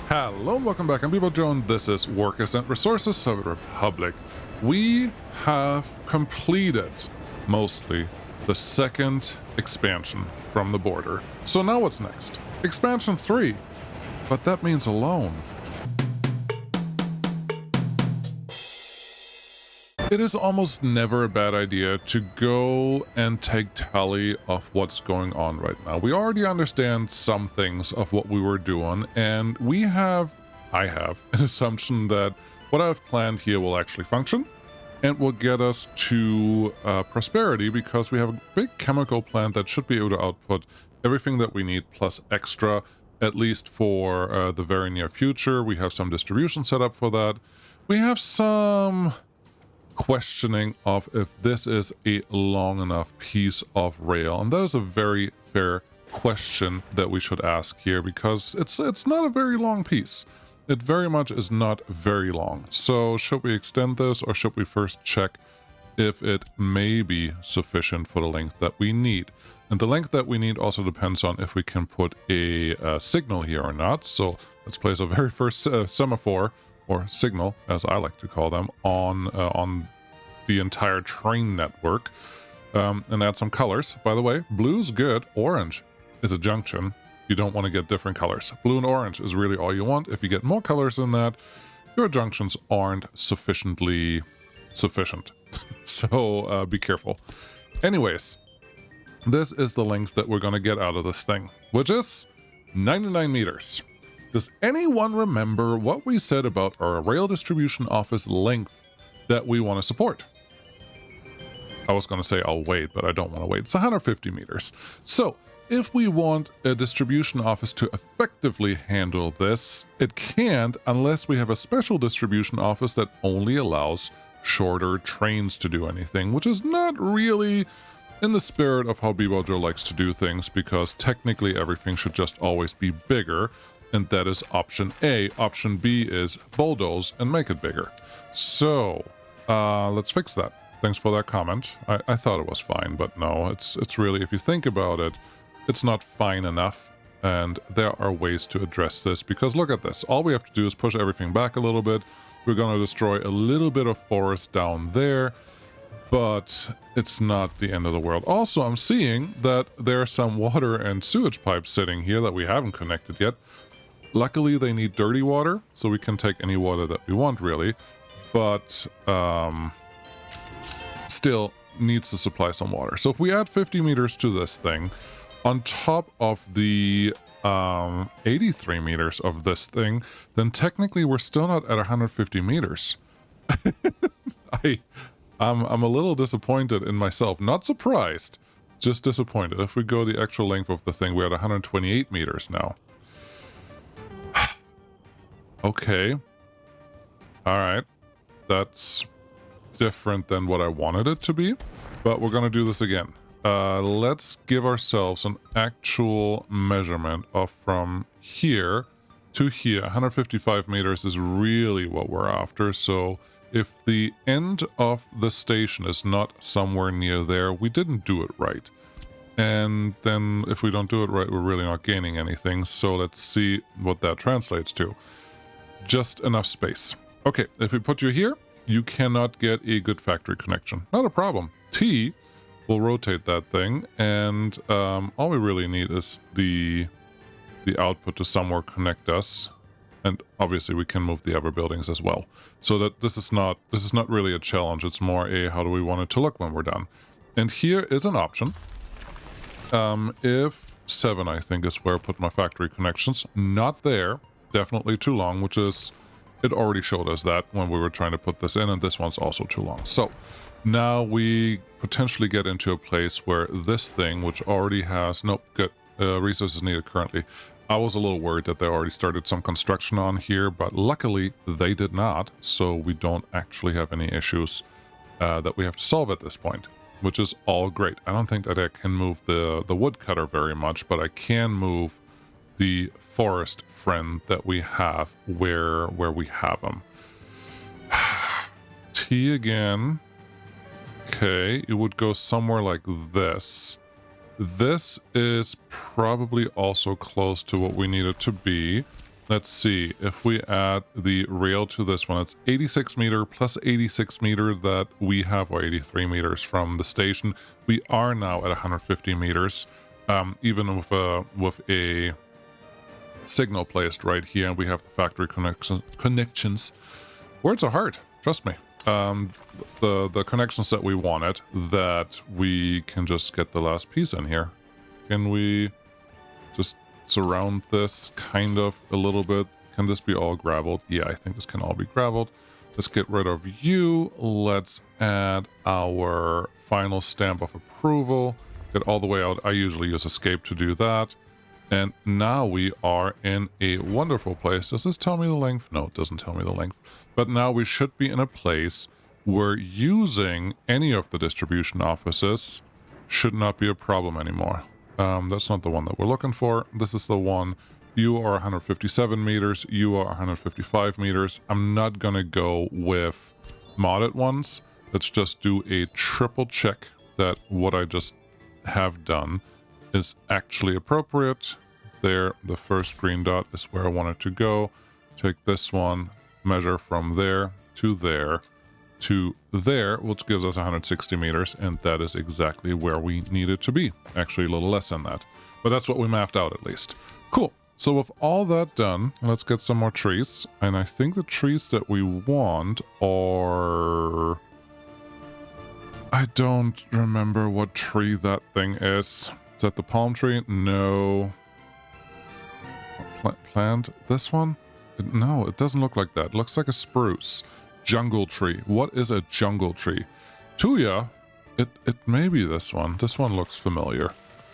Hello and welcome back. I'm Bebo Joe and this is Workers and Resources Soviet Republic. We have completed mostly the second expansion from the border. So now what's next? Expansion 3. But that means a loan. It is almost never a bad idea to go and take tally of what's going on right now. We already understand some things of what we were doing, and I have an assumption that what I've planned here will actually function and will get us to prosperity, because we have a big chemical plant that should be able to output everything that we need plus extra, at least for the very near future. We have some distribution set up for that. We have some questioning of if this is a long enough piece of rail, and that is a very fair question that we should ask here, because it's not a very long piece. It very much is not very long. So should we extend this, or should we first check if it may be sufficient for the length that we need? And the length that we need also depends on if we can put a signal here or not. So let's place our very first semaphore, or signal, as I like to call them, on the entire train network, and add some colors. By the way, blue's good. Orange is a junction. You don't want to get different colors. Blue and orange is really all you want. If you get more colors than that, your junctions aren't sufficiently sufficient. So be careful. Anyways, this is the length that we're going to get out of this thing, which is 99 meters. Does anyone remember what we said about our rail distribution office length that we want to support? I was going to say I'll wait, but I don't want to wait. It's 150 meters. So if we want a distribution office to effectively handle this, it can't unless we have a special distribution office that only allows shorter trains to do anything, which is not really in the spirit of how Bebo Joe likes to do things, because technically everything should just always be bigger. And that is option A. Option B is bulldoze and make it bigger. So let's fix that. Thanks for that comment. I thought it was fine, but no, it's really, if you think about it, it's not fine enough. And there are ways to address this, because look at this. All we have to do is push everything back a little bit. We're going to destroy a little bit of forest down there, but it's not the end of the world. Also, I'm seeing that there are some water and sewage pipes sitting here that we haven't connected yet. Luckily, they need dirty water, so we can take any water that we want, really. But still needs to supply some water. So if we add 50 meters to this thing, on top of the 83 meters of this thing, then technically we're still not at 150 meters. I'm a little disappointed in myself. Not surprised, just disappointed. If we go the actual length of the thing, we're at 128 meters now. Okay. Alright. That's different than what I wanted it to be, but we're gonna do this again. Let's give ourselves an actual measurement of from here to here. 155 meters is really what we're after, so if the end of the station is not somewhere near there, we didn't do it right. And then if we don't do it right, we're really not gaining anything, so let's see what that translates to. Just enough space. Okay, if we put you here, you cannot get a good factory connection. Not a problem. T will rotate that thing, and all we really need is the output to somewhere connect us, and obviously we can move the other buildings as well. So that this is not really a challenge. It's more a how do we want it to look when we're done. And here is an option. If 7, I think, is where I put my factory connections. Not there. Definitely too long, which is, it already showed us that when we were trying to put this in, and this one's also too long. So now we potentially get into a place where this thing, which already has, nope, good, resources needed currently. I was a little worried that they already started some construction on here, but luckily they did not, so we don't actually have any issues that we have to solve at this point, which is all great. I don't think that I can move the woodcutter very much, but I can move the forest friend that we have where we have them. T again. Okay, it would go somewhere like this. This is probably also close to what we need it to be. Let's see, if we add the rail to this one, it's 86 meter plus 86 meter that we have, or 83 meters from the station. We are now at 150 meters, even with a signal placed right here, and we have the factory connections. Words are hard, trust me. The connections that we wanted, that we can just get the last piece in here. Can we just surround this kind of a little bit? Can this be all graveled? Yeah, I think this can all be graveled. Let's get rid of you. Let's add our final stamp of approval. Get all the way out. I usually use escape to do that. And now we are in a wonderful place. Does this tell me the length? No, it doesn't tell me the length. But now we should be in a place where using any of the distribution offices should not be a problem anymore. That's not the one that we're looking for. This is the one. You are 157 meters. You are 155 meters. I'm not going to go with modded ones. Let's just do a triple check that what I just have done is actually appropriate. There, the first green dot is where I want it to go. Take this one, measure from there to there to there, which gives us 160 meters, and that is exactly where we need it to be. Actually, a little less than that, but that's what we mapped out at least. Cool. So with all that done, let's get some more trees, and I think the trees that we want are... I don't remember what tree that thing is. Is that the palm tree? No. Plant this one? No, it doesn't look like that. It looks like a spruce. Jungle tree. What is a jungle tree? Tuya, it may be this one. This one looks familiar.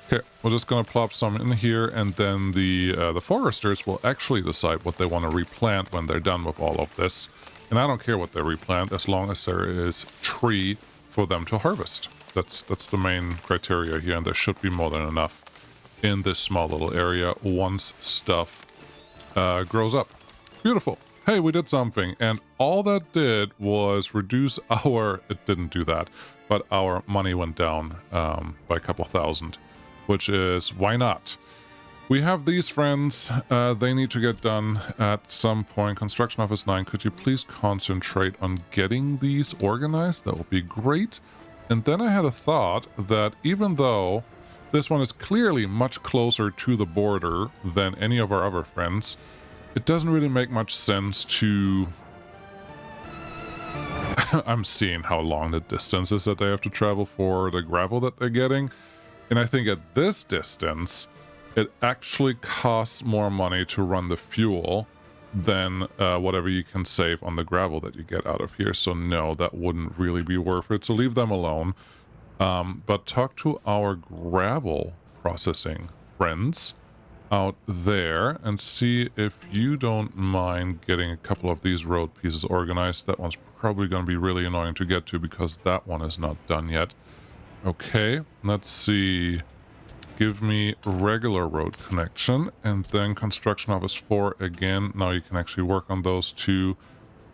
Okay, we're just gonna plop some in here, and then the foresters will actually decide what they want to replant when they're done with all of this. And I don't care what they replant as long as there is tree for them to harvest. That's the main criteria here, and there should be more than enough in this small little area once stuff grows up. Beautiful. Hey, we did something, and all that did was reduce our... It didn't do that, but our money went down by a couple thousand, which is why not? We have these friends. They need to get done at some point. Construction Office 9, could you please concentrate on getting these organized? That would be great. And then I had a thought that even though this one is clearly much closer to the border than any of our other friends, it doesn't really make much sense to... I'm seeing how long the distance is that they have to travel for the gravel that they're getting. And I think at this distance, it actually costs more money to run the fuel than whatever you can save on the gravel that you get out of here. So no, that wouldn't really be worth it. So leave them alone. But talk to our gravel processing friends out there and see if you don't mind getting a couple of these road pieces organized. That one's probably going to be really annoying to get to because that one is not done yet. Okay, let's see. Give me regular road connection, and then construction office 4 again. Now you can actually work on those two,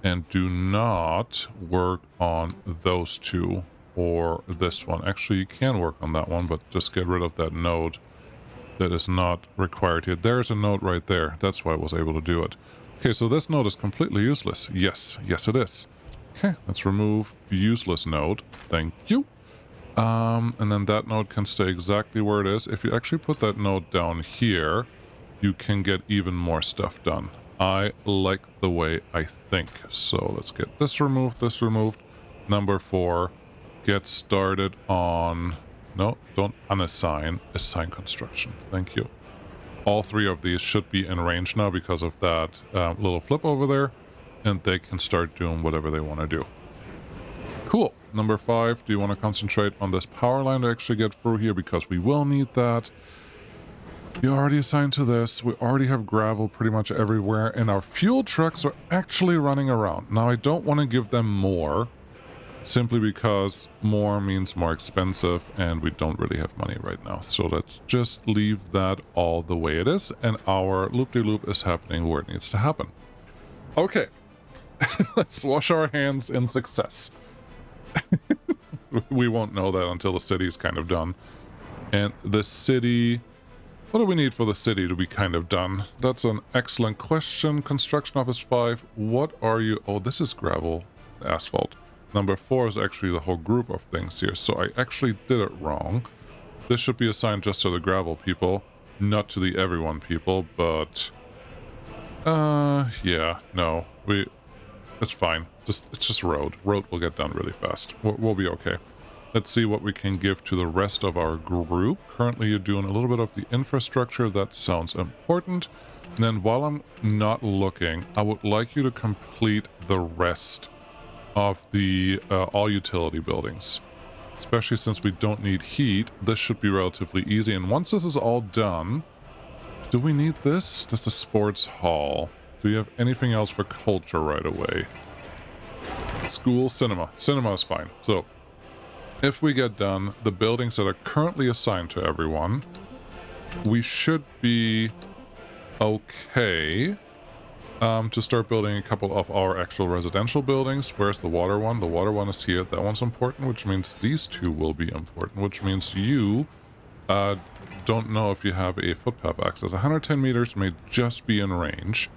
and do not work on those two or this one. Actually, you can work on that one, but just get rid of that node that is not required here. There's a node right there. That's why I was able to do it. Okay, so this node is completely useless. Yes, it is. Okay, let's remove useless node. Thank you. And then that node can stay exactly where it is. If you actually put that node down here, you can get even more stuff done. I like the way I think. So let's get this removed, this removed. Number 4, get started on... No, don't unassign, assign construction. Thank you. All 3 of these should be in range now because of that little flip over there, and they can start doing whatever they want to do. Cool. Number 5, do you want to concentrate on this power line to actually get through here? Because we will need that. You already assigned to this. We already have gravel pretty much everywhere, and our fuel trucks are actually running around. Now, I don't want to give them more, simply because more means more expensive, and we don't really have money right now. So let's just leave that all the way it is, and our loop-de-loop is happening where it needs to happen. Okay. Let's wash our hands in success. We won't know that until the city is kind of done. And the city What do we need for the city to be kind of done? That's an excellent question. Construction Office 5, what are you? Oh, this is gravel, asphalt. Number 4 is actually the whole group of things here, so I actually did it wrong. This should be assigned just to the gravel people, not to the everyone people, but... yeah, no. It's fine. It's just road. Road will get done really fast. We'll be okay. Let's see what we can give to the rest of our group. Currently, you're doing a little bit of the infrastructure. That sounds important. And then while I'm not looking, I would like you to complete the rest of the all utility buildings. Especially since we don't need heat, this should be relatively easy. And once this is all done, do we need this? Just the sports hall. Do you have anything else for culture right away? School, cinema. Cinema is fine. So, if we get done the buildings that are currently assigned to everyone, we should be okay to start building a couple of our actual residential buildings. Where's the water one? The water one is here. That one's important, which means these two will be important, which means you don't know if you have a footpath access. 110 meters may just be in range,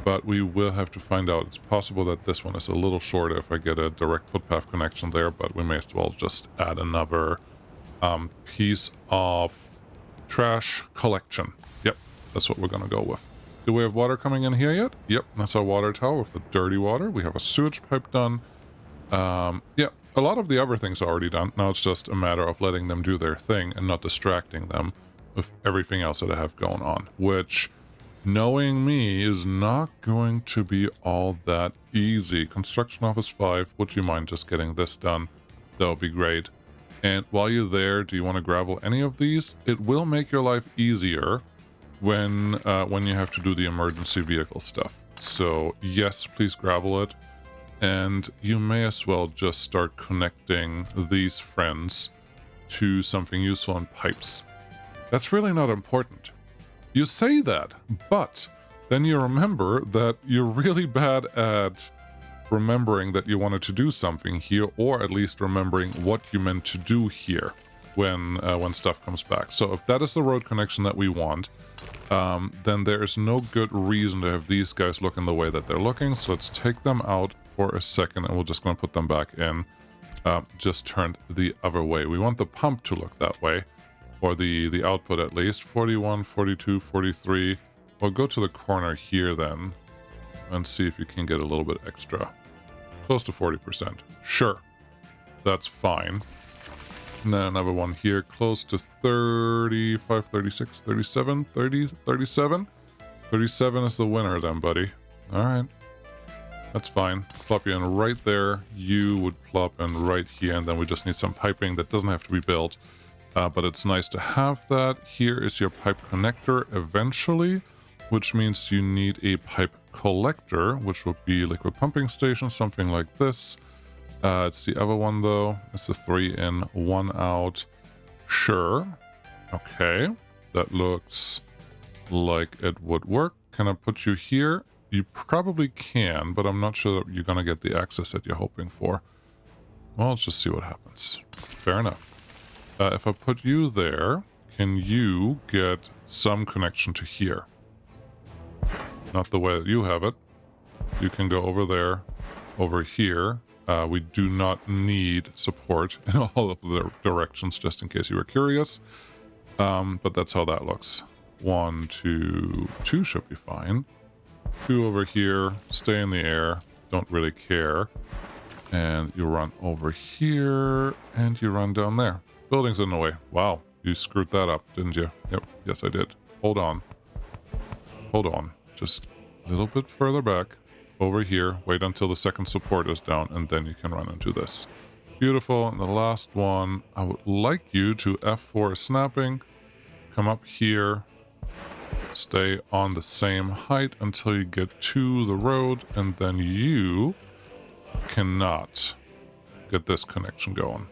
but we will have to find out. It's possible that this one is a little shorter if I get a direct footpath connection there, but we may as well just add another piece of trash collection. Yep, that's what we're going to go with. Do we have water coming in here yet? Yep, that's our water tower with the dirty water. We have a sewage pipe done. Yeah, a lot of the other things are already done. Now it's just a matter of letting them do their thing and not distracting them with everything else that I have going on, which... knowing me is not going to be all that easy. Construction Office 5, would you mind just getting this done? That would be great. And while you're there, do you want to gravel any of these? It will make your life easier when you have to do the emergency vehicle stuff. So yes, please gravel it. And you may as well just start connecting these friends to something useful in pipes. That's really not important. You say that, but then you remember that you're really bad at remembering that you wanted to do something here, or at least remembering what you meant to do here when stuff comes back. So if that is the road connection that we want, then there is no good reason to have these guys look in the way that they're looking. So let's take them out for a second, and we're just going to put them back in, just turned the other way. We want the pump to look that way. Or the output at least. 41, 42, 43. Well, go to the corner here then and see if you can get a little bit extra. Close to 40%. Sure. That's fine. And then another one here, close to 35, 36, 37, 30, 37. 37 is the winner then, buddy. All right. That's fine. Plop you in right there. You would plop in right here, and then we just need some piping that doesn't have to be built. But it's nice to have that. Here is your pipe connector eventually, which means you need a pipe collector, which would be liquid pumping station, something like this. It's the other one though. It's a 3 in, 1 out. Sure. Okay. That looks like it would work. Can I put you here? You probably can, but I'm not sure that you're going to get the access that you're hoping for. Well, let's just see what happens. Fair enough. If I put you there, can you get some connection to here? Not the way that you have it. You can go over there, over here. We do not need support in all of the directions, just in case you were curious. But that's how that looks. 1, 2, 2 should be fine. 2 over here, stay in the air, don't really care. And you run over here, and you run down there. Building's in the way. Wow, you screwed that up, didn't you? Yep, yes I did. Hold on. Hold on. Just a little bit further back. Over here. Wait until the second support is down, and then you can run into this. Beautiful. And the last one, I would like you to F4 snapping. Come up here. Stay on the same height until you get to the road, and then you cannot get this connection going.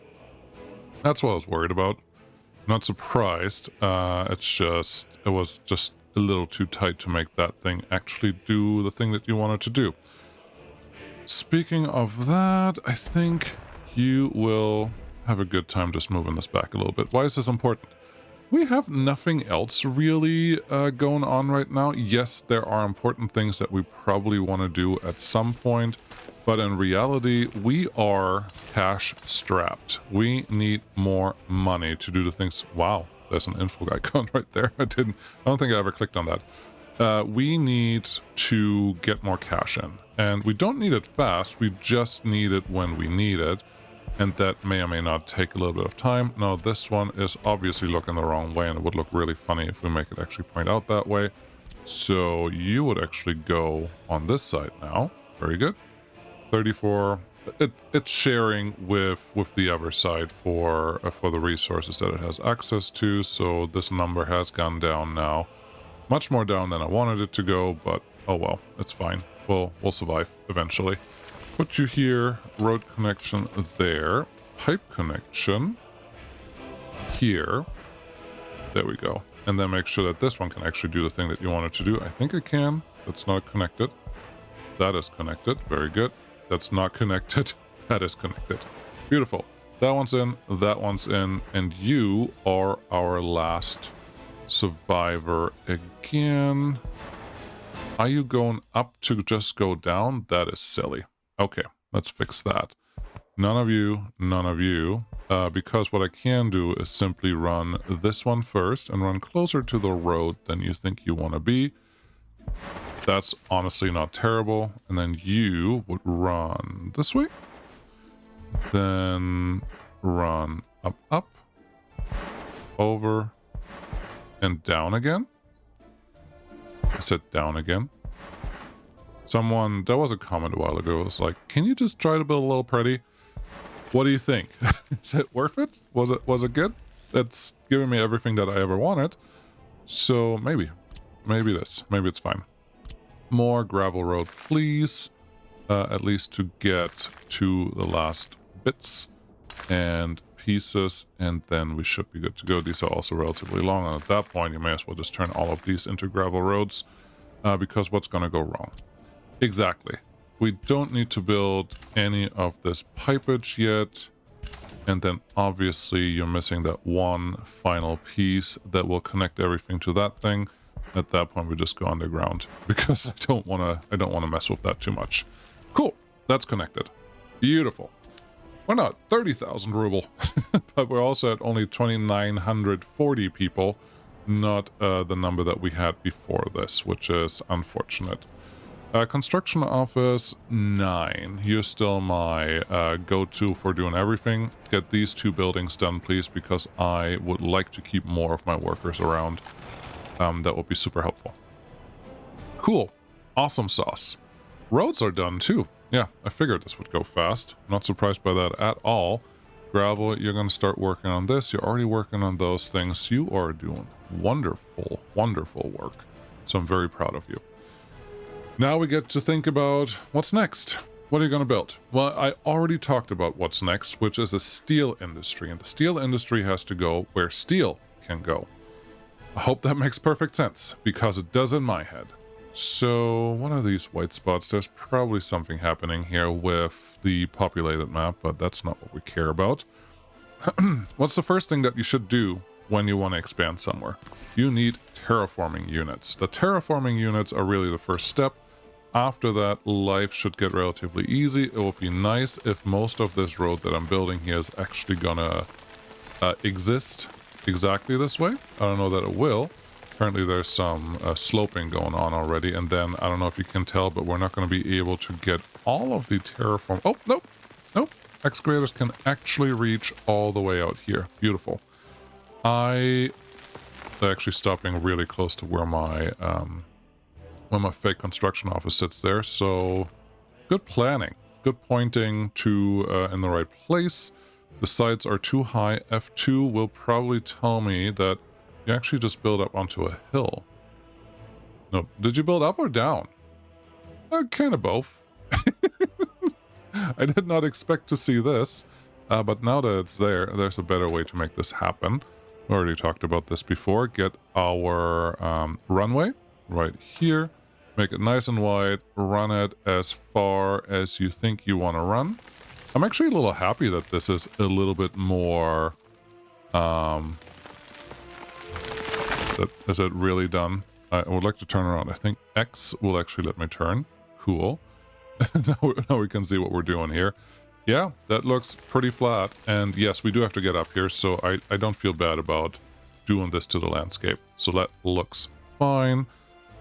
That's what I was worried about. Not surprised. It was just a little too tight to make that thing actually do the thing that you wanted to do. Speaking of that, I think you will have a good time just moving this back a little bit. Why is this important? we have nothing else really going on right now. Yes, there are important things that we probably want to do at some point, but in reality, we are cash strapped. We need more money to do the things. Wow, there's an info icon right there. I don't think I ever clicked on that. We need to get more cash in, and we don't need it fast. We just need it when we need it. And that may or may not take a little bit of time. Now, this one is obviously looking the wrong way, and it would look really funny if we make it actually point out that way. So you would actually go on this side now. Very good. 34. It's sharing with the other side for the resources that it has access to. So this number has gone down now. Much more down than I wanted it to go, but oh well, it's fine. We'll survive eventually. Put you here, road connection there, pipe connection here. There we go. And then make sure that this one can actually do the thing that you want it to do. I think it can. That's not connected. That is connected. Very good. That's not connected. That is connected. Beautiful. That one's in, and you are our last survivor again. Are you going up to just go down? That is silly. Okay, let's fix that. None of you, because what I can do is simply run this one first and run closer to the road than you think you want to be. That's honestly not terrible. And then you would run this way. Then run up, over, and down again. I said down again. There was a comment a while ago. It was like, can you just try to build a little pretty? What do you think? Is it worth it? Was it good? It's giving me everything that I ever wanted. So maybe it's fine. More gravel road, please. At least to get to the last bits and pieces, and then we should be good to go. These are also relatively long, and at that point you may as well just turn all of these into gravel roads, because what's going to go wrong? Exactly. We don't need to build any of this pipage yet. And then obviously you're missing that one final piece that will connect everything to that thing. At that point we just go underground because I don't want to mess with that too much. Cool. That's connected. Beautiful. We're not 30,000 ruble, but we're also at only 2,940 people, not the number that we had before this, which is unfortunate. Construction office 9. You're still my go-to for doing everything. Get these 2 buildings done, please, because I would like to keep more of my workers around. That would be super helpful. Cool. Awesome sauce. Roads are done too. Yeah, I figured this would go fast. Not surprised by that at all. Gravel, you're going to start working on this. You're already working on those things. You are doing wonderful, wonderful work. So I'm very proud of you. Now we get to think about what's next. What are you going to build? Well, I already talked about what's next, which is a steel industry. And the steel industry has to go where steel can go. I hope that makes perfect sense, because it does in my head. So, what are these white spots? There's probably something happening here with the populated map, but that's not what we care about. What's the first thing that you should do when you want to expand somewhere? You need terraforming units. The terraforming units are really the first step. After that, life should get relatively easy. It will be nice if most of this road that I'm building here is actually gonna exist exactly this way. I don't know that it will. Apparently there's some sloping going on already, and then I don't know if you can tell, but we're not going to be able to get all of the terraform. Oh, nope. Excavators can actually reach all the way out here. Beautiful. They're actually stopping really close to where my fake construction office sits there. So good planning, good pointing to in the right place. The sides are too high. F2 will probably tell me that you actually just build up onto a hill. No, did you build up or down? Kind of both. I did not expect to see this, but now that it's there, there's a better way to make this happen. We already talked about this before. Get our runway right here. Make it nice and wide. Run it as far as you think you want to run. I'm actually a little happy that this is a little bit more Is it really done? I would like to turn around. I think X will actually let me turn. Cool. Now we can see what we're doing here. Yeah, that looks pretty flat. And yes, we do have to get up here, so I don't feel bad about doing this to the landscape. So that looks fine.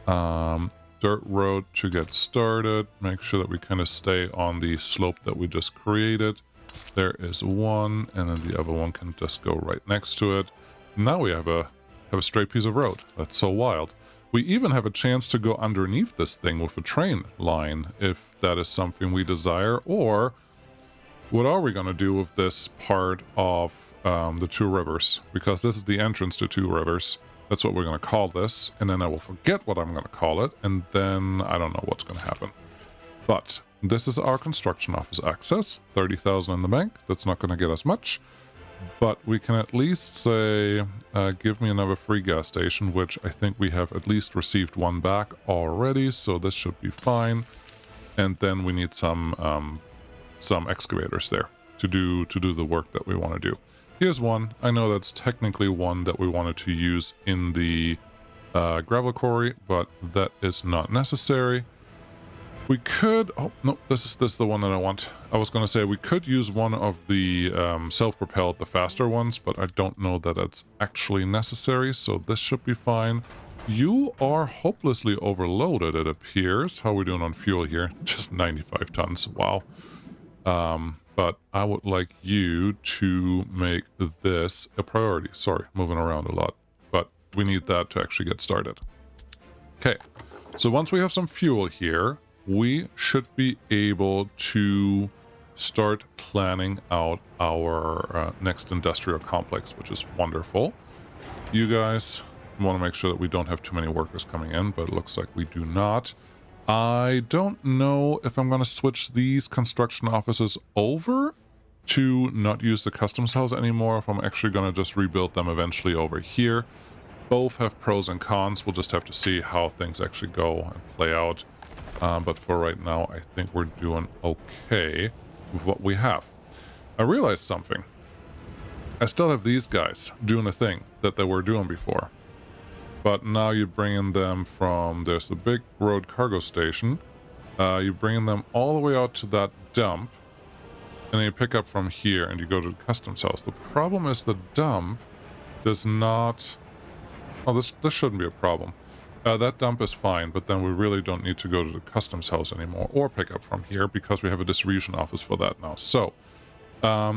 Dirt road to get started. Make sure that we kind of stay on the slope that we just created. There is one, and then the other one can just go right next to it. Now we have a straight piece of road. That's so wild. We even have a chance to go underneath this thing with a train line, if that is something we desire. Or what are we going to do with this part of the two rivers? Because this is the entrance to two rivers. That's what we're going to call this. And then I will forget what I'm going to call it. And then I don't know what's going to happen. But this is our construction office access. 30,000 in the bank. That's not going to get us much. But we can at least say, give me another free gas station, which I think we have at least received one back already. So this should be fine. And then we need some excavators there to do the work that we want to do. Here's one. I know that's technically one that we wanted to use in the gravel quarry, but that is not necessary. We could... Oh, no, this is the one that I want. I was going to say we could use one of the self-propelled, the faster ones, but I don't know that that's actually necessary, so this should be fine. You are hopelessly overloaded, it appears. How are we doing on fuel here? Just 95 tons. Wow. But I would like you to make this a priority. Sorry, moving around a lot. But we need that to actually get started. Okay, so once we have some fuel here, we should be able to start planning out our next industrial complex, which is wonderful. You guys want to make sure that we don't have too many workers coming in, but it looks like we do not. I don't know if I'm going to switch these construction offices over to not use the customs house anymore, if I'm actually going to just rebuild them eventually over here. Both have pros and cons. We'll just have to see how things actually go and play out. But for right now, I think we're doing okay with what we have. I realized something. I still have these guys doing a thing that they were doing before. But now you're bringing them from... There's the big road cargo station. You're bringing them all the way out to that dump. And then you pick up from here and you go to the customs house. The problem is the dump does not... Oh, this shouldn't be a problem. That dump is fine, but then we really don't need to go to the customs house anymore or pick up from here because we have a distribution office for that now. So,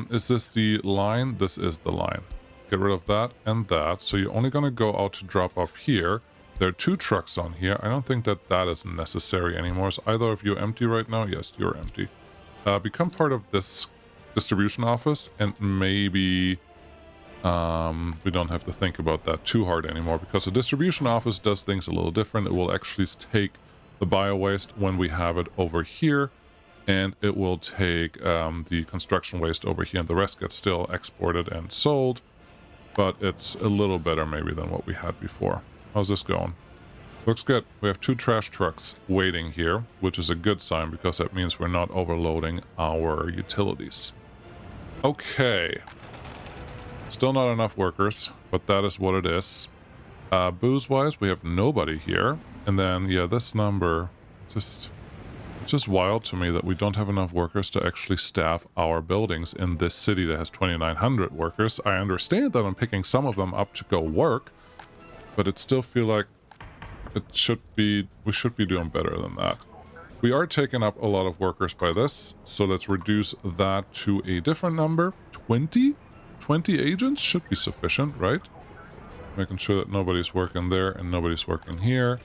is this the line? This is the line. Get rid of that and that. So you're only going to go out to drop off here. There are two trucks on here. I don't think that is necessary anymore. Is either of you empty right now? Yes, you're empty. Become part of this distribution office and maybe... we don't have to think about that too hard anymore because the distribution office does things a little different. It will actually take the bio-waste when we have it over here, and it will take the construction waste over here, and the rest gets still exported and sold, but it's a little better maybe than what we had before. How's this going? Looks good. We have two trash trucks waiting here, which is a good sign because that means we're not overloading our utilities. Okay. Still not enough workers, but that is what it is. Booze-wise, we have nobody here. And then, yeah, this number, it's just wild to me that we don't have enough workers to actually staff our buildings in this city that has 2,900 workers. I understand that I'm picking some of them up to go work, but it still feel like we should be doing better than that. We are taking up a lot of workers by this, so let's reduce that to a different number. 20 agents should be sufficient, right? Making sure that nobody's working there and nobody's working here.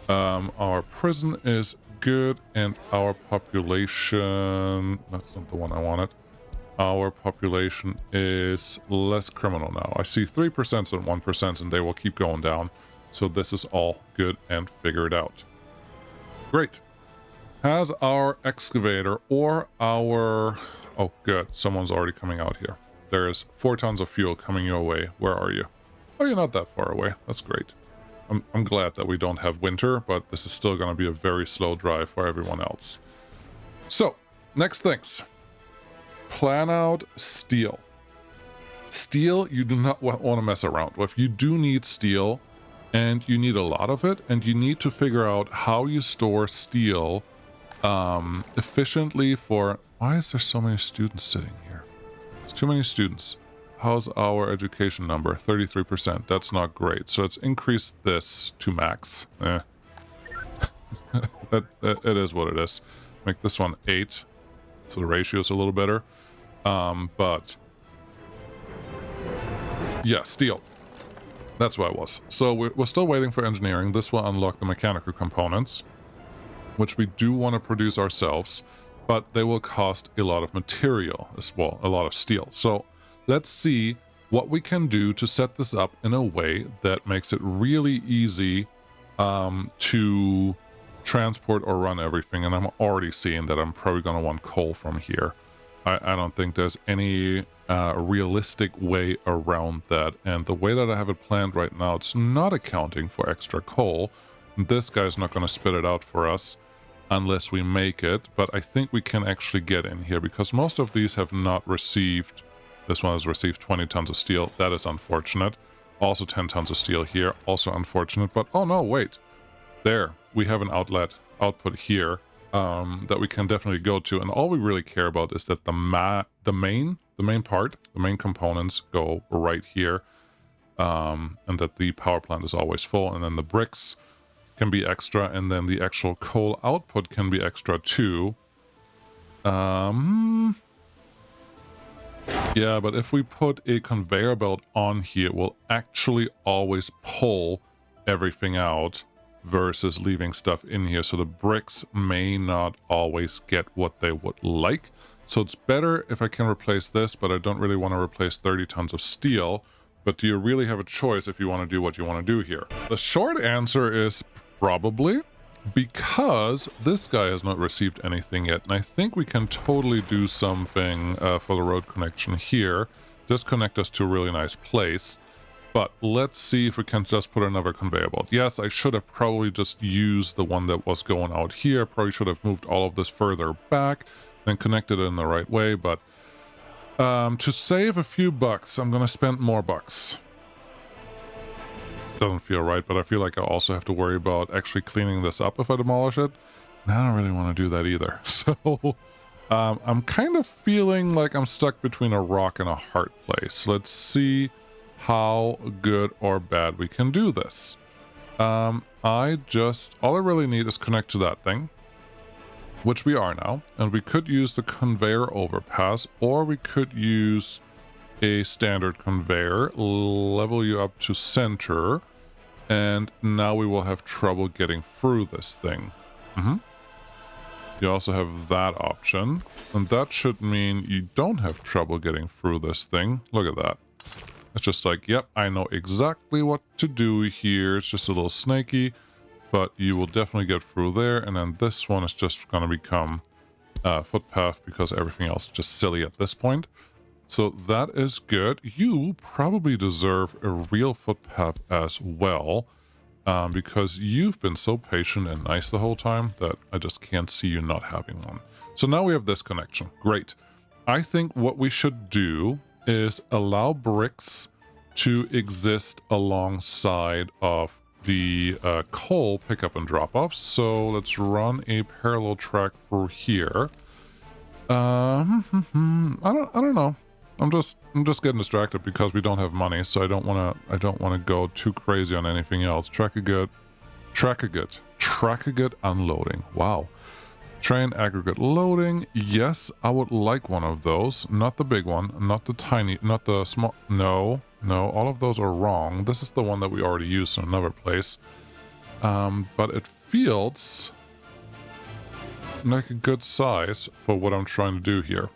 Our prison is good, and our population... That's not the one I wanted. Our population is less criminal now. I see 3% and 1%, and they will keep going down. So this is all good and figured out. Great. Has our excavator or our... Oh, good. Someone's already coming out here. There's 4 tons of fuel coming your way. Where are you? Oh, you're not that far away. That's great. I'm glad that we don't have winter, but this is still going to be a very slow drive for everyone else. So, next things. Plan out steel. Steel, you do not want to mess around with. You do need steel. and you need a lot of it, and you need to figure out how you store steel efficiently for... Why is there so many students sitting here? It's too many students. How's our education number? 33%. That's not great. So let's increase this to max. It is what it is. Make this one 8. So the ratio is a little better. But yeah, steel. That's what it was. So we're still waiting for engineering. This will unlock the mechanical components, which we do want to produce ourselves, but they will cost a lot of material as well, a lot of steel. So let's see what we can do to set this up in a way that makes it really easy to transport or run everything. And I'm already seeing that I'm probably going to want coal from here. I don't think there's any realistic way around that. And the way that I have it planned right now, it's not accounting for extra coal. This guy's not going to spit it out for us unless we make it. But I think we can actually get in here because most of these have not received... This one has received 20 tons of steel. That is unfortunate. Also 10 tons of steel here. Also unfortunate. But oh no, wait. There, we have an output here that we can definitely go to. And all we really care about is that the main components go right here. And that the power plant is always full. And then the bricks can be extra. And then the actual coal output can be extra too. Yeah, but if we put a conveyor belt on here, it will actually always pull everything out versus leaving stuff in here. So the bricks may not always get what they would like. So it's better if I can replace this, but I don't really want to replace 30 tons of steel. But do you really have a choice if you want to do what you want to do here? The short answer is probably, because this guy has not received anything yet. And I think we can totally do something for the road connection here. Just connect us to a really nice place. But let's see if we can just put another conveyor belt. Yes, I should have probably just used the one that was going out here. Probably should have moved all of this further back and connected it in the right way. But to save a few bucks, I'm going to spend more bucks. Doesn't feel right, but I feel like I also have to worry about actually cleaning this up if I demolish it. And I don't really want to do that either. So I'm kind of feeling like I'm stuck between a rock and a hard place. Let's see how good or bad we can do this. All I really need is connect to that thing, which we are now. And we could use the conveyor overpass, or we could use a standard conveyor, level you up to center, and now we will have trouble getting through this thing. You also have that option, and that should mean you don't have trouble getting through this thing. Look at that. It's just like, yep, I know exactly what to do here. It's just a little snaky, but you will definitely get through there. And then this one is just going to become a footpath because everything else is just silly at this point. So that is good. You probably deserve a real footpath as well, because you've been so patient and nice the whole time that I just can't see you not having one. So now we have this connection. Great. I think what we should do is allow bricks to exist alongside of the coal pickup and drop off. So let's run a parallel track through here. I don't know. I'm just getting distracted because we don't have money, so I don't want to go too crazy on anything else. Track a good unloading. Wow. Train aggregate loading. Yes, I would like one of those. Not the big one, not the tiny, not the small. No, all of those are wrong. This is the one that we already used in another place. But it feels like a good size for what I'm trying to do here.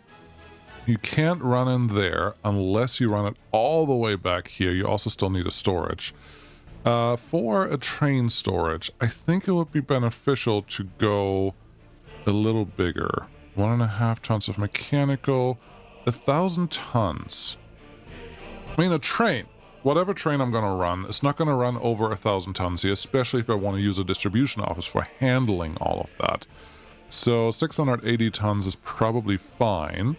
You can't run in there unless you run it all the way back here. You also still need a storage. For a train storage, I think it would be beneficial to go a little bigger. 1.5 tons of mechanical, 1,000 tons. I mean, a train, whatever train I'm going to run, it's not going to run over 1,000 tons here, especially if I want to use a distribution office for handling all of that. So 680 tons is probably fine,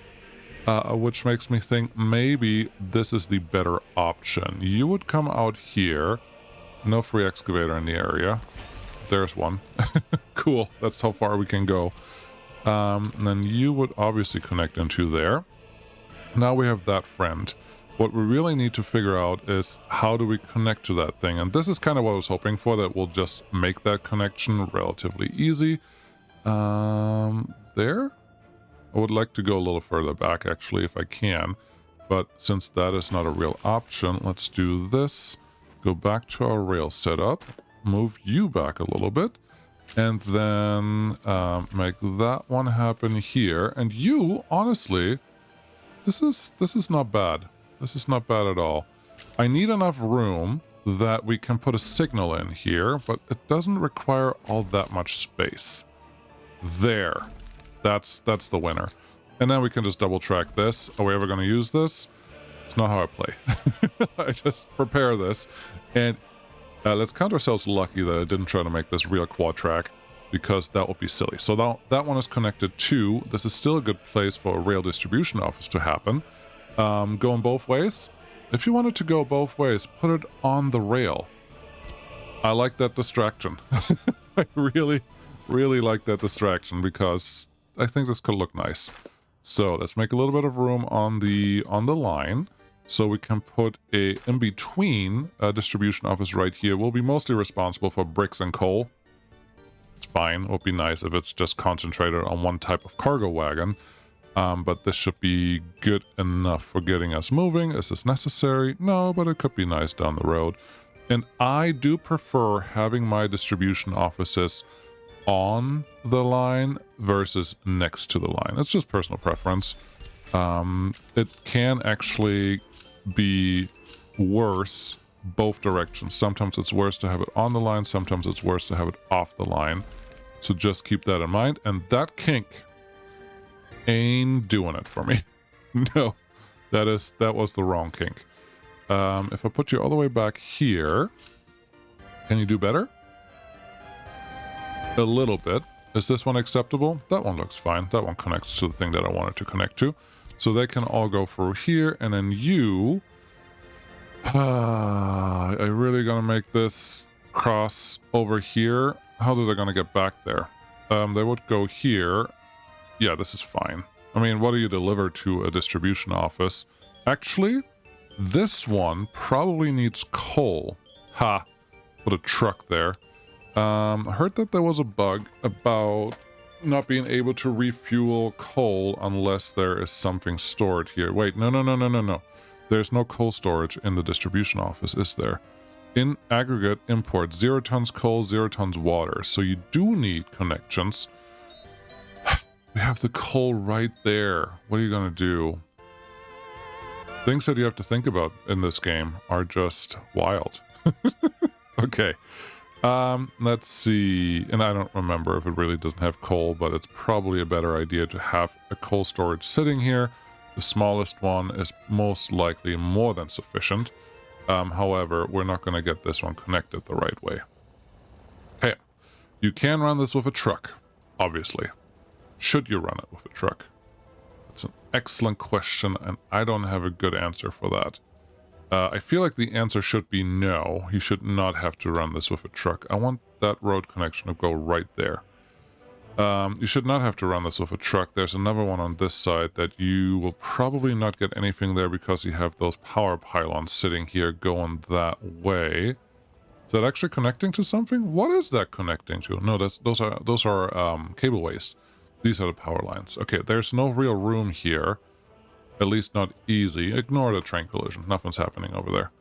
which makes me think maybe this is the better option. You would come out here No free excavator in the area. There's one. Cool. That's how far we can go. And then you would obviously connect into there. Now we have that friend. What we really need to figure out is how do we connect to that thing? And this is kind of what I was hoping for, that we'll just make that connection relatively easy. There? I would like to go a little further back, actually, if I can. But since that is not a real option, let's do this. Go back to our rail setup. Move you back a little bit. And then make that one happen here. And you, honestly, this is not bad. This is not bad at all. I need enough room that we can put a signal in here, but it doesn't require all that much space. There. That's the winner. And then we can just double track this. Are we ever going to use this? It's not how I play. I just prepare this. And let's count ourselves lucky that I didn't try to make this real quad track, because that would be silly. So that one is connected to. This is still a good place for a rail distribution office to happen. Going both ways. If you wanted to go both ways, put it on the rail. I like that distraction. I really, really like that distraction, because I think this could look nice. So let's make a little bit of room on the line, so we can put a in-between distribution office right here. We'll be mostly responsible for bricks and coal. It's fine. It would be nice if it's just concentrated on one type of cargo wagon. But this should be good enough for getting us moving. Is this necessary? No, but it could be nice down the road. And I do prefer having my distribution offices on the line versus next to the line. It's just personal preference. It can actually be worse both directions. Sometimes it's worse to have it on the line, sometimes it's worse to have it off the line. So just keep that in mind. And that kink ain't doing it for me. No, that was the wrong kink. If I put you all the way back here, can you do better? A little bit. Is this one acceptable? That one looks fine. That one connects to the thing that I wanted to connect to. So they can all go through here, and then you... I really gonna make this cross over here? How are they gonna get back there? They would go here. Yeah, this is fine. I mean, what do you deliver to a distribution office? Actually, this one probably needs coal. Ha! Put a truck there. I heard that there was a bug about not being able to refuel coal unless there is something stored here. Wait, no. There's no coal storage in the distribution office, is there? In aggregate import, 0 tons coal, 0 tons water. So you do need connections. We have the coal right there. What are you gonna do? Things that you have to think about in this game are just wild. Okay. Let's see. And I don't remember if it really doesn't have coal, but it's probably a better idea to have a coal storage sitting here. The smallest one is most likely more than sufficient. However, we're not going to get this one connected the right way. Okay. You can run this with a truck, obviously. Should you run it with a truck? That's an excellent question, and I don't have a good answer for that. I feel like the answer should be no. You should not have to run this with a truck. I want that road connection to go right there. You should not have to run this with a truck. There's another one on this side that you will probably not get anything there because you have those power pylons sitting here going that way. Is that actually connecting to something? What is that connecting to? No, those are cableways. These are the power lines. Okay, there's no real room here. At least not easy. Ignore the train collision. Nothing's happening over there.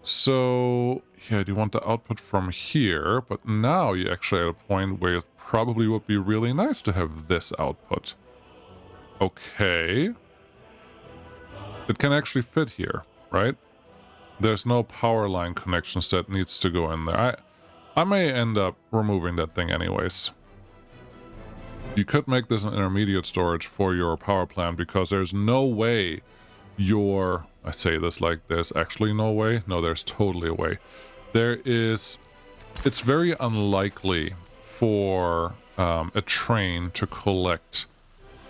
So, yeah, do you want the output from here? But now you're actually at a point where it probably would be really nice to have this output. Okay. It can actually fit here, right? There's no power line connections that needs to go in there. I may end up removing that thing anyways. You could make this an intermediate storage for your power plant because there's no way your... I say this like there's actually no way. No, there's totally a way. There is... It's very unlikely for a train to collect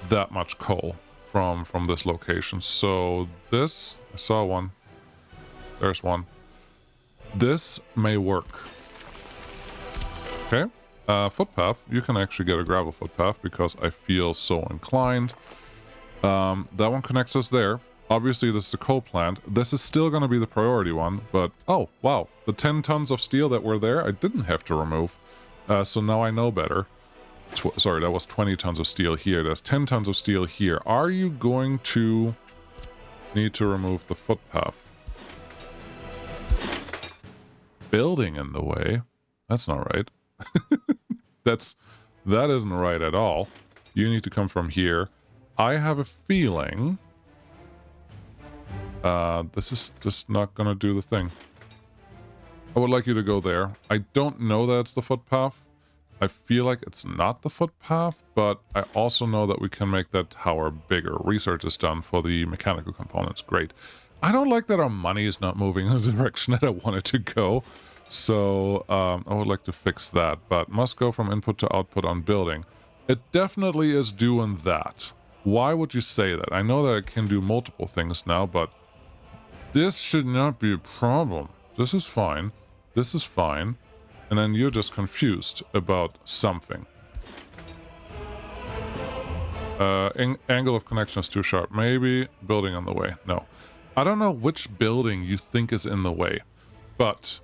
that much coal from this location. So this... I saw one. There's one. This may work. Okay. Footpath. You can actually get a gravel footpath because I feel so inclined. That one connects us there. Obviously, this is the coal plant. This is still going to be the priority one, but... Oh, wow. The 10 tons of steel that were there, I didn't have to remove. So now I know better. Sorry, that was 20 tons of steel here. There's 10 tons of steel here. Are you going to need to remove the footpath? Building in the way? That's not right. That isn't right at all. You need to come from here. I have a feeling... this is just not gonna do the thing. I would like you to go there. I don't know that it's the footpath. I feel like it's not the footpath, but I also know that we can make that tower bigger. Research is done for the mechanical components. Great. I don't like that our money is not moving in the direction that I want it to go. So I would like to fix that, but must go from input to output on building. It definitely is doing that. Why would you say that? I know that it can do multiple things now, but this should not be a problem. This is fine. This is fine. And then you're just confused about something. Angle of connection is too sharp. Maybe building on the way. No. I don't know which building you think is in the way. But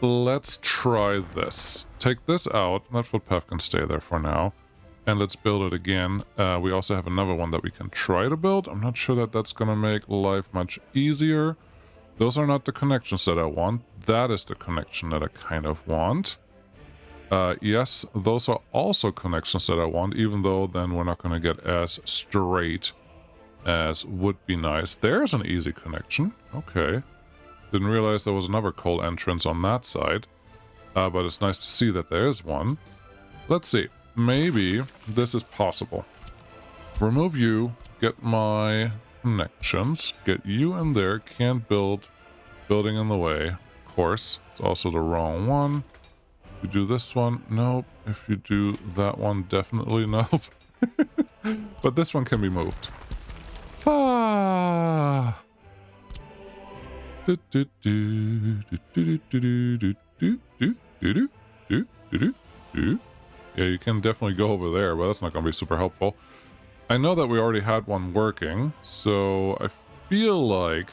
let's try this. Take this out. That footpath can stay there for now. And let's build it again. We also have another one that we can try to build. I'm not sure that that's going to make life much easier. Those are not the connections that I want. That is the connection that I kind of want. Yes, those are also connections that I want, even though then we're not going to get as straight as would be nice. There's an easy connection. Okay. Didn't realize there was another coal entrance on that side. But it's nice to see that there is one. Let's see. Maybe this is possible. Remove you, get my connections, get you in there, can't build, building in the way. Of course, it's also the wrong one. If you do this one, nope. If you do that one, definitely nope. But this one can be moved. Ah. Yeah, you can definitely go over there, but that's not going to be super helpful. I know that we already had one working, so I feel like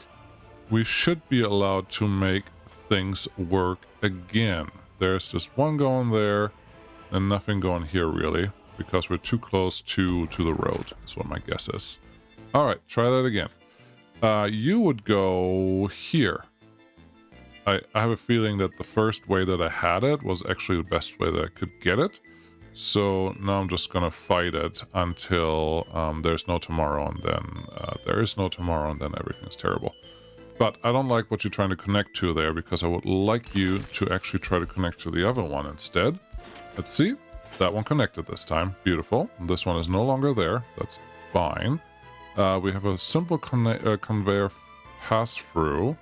we should be allowed to make things work again. There's just one going there and nothing going here really, because we're too close to the road, is what my guess is. All right, try that again. You would go here. I have a feeling that the first way that I had it was actually the best way that I could get it. So now I'm just gonna fight it until there's no tomorrow, and then there is no tomorrow, and then everything's terrible. But I don't like what you're trying to connect to there, because I would like you to actually try to connect to the other one instead. Let's see. That one connected this time. Beautiful. This one is no longer there. That's fine. We have a simple conveyor pass-through.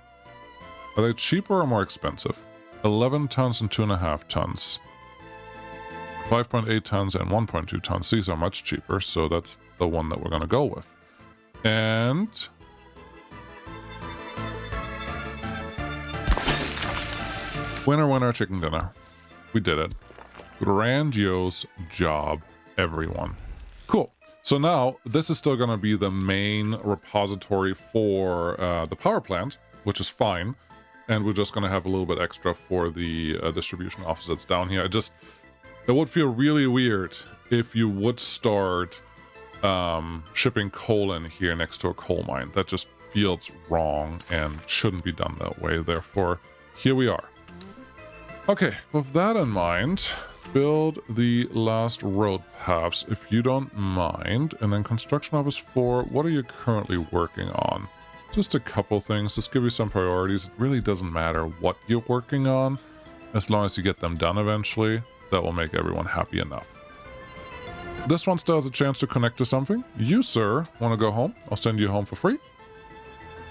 Are they cheaper or more expensive? 11 tons and 2.5 tons. 5.8 tons and 1.2 tons. These are much cheaper, so that's the one that we're going to go with. And... winner, winner, chicken dinner. We did it. Grandiose job, everyone. Cool. So now, this is still going to be the main repository for the power plant, which is fine. And we're just going to have a little bit extra for the distribution office that's down here. It would feel really weird if you would start shipping coal in here next to a coal mine. That just feels wrong and shouldn't be done that way. Therefore, here we are. Okay, with that in mind, build the last road paths, if you don't mind. And then construction office 4, what are you currently working on? Just a couple things. Just give you some priorities. It really doesn't matter what you're working on, as long as you get them done eventually. That will make everyone happy enough. This one still has a chance to connect to something. You, sir, want to go home? I'll send you home for free.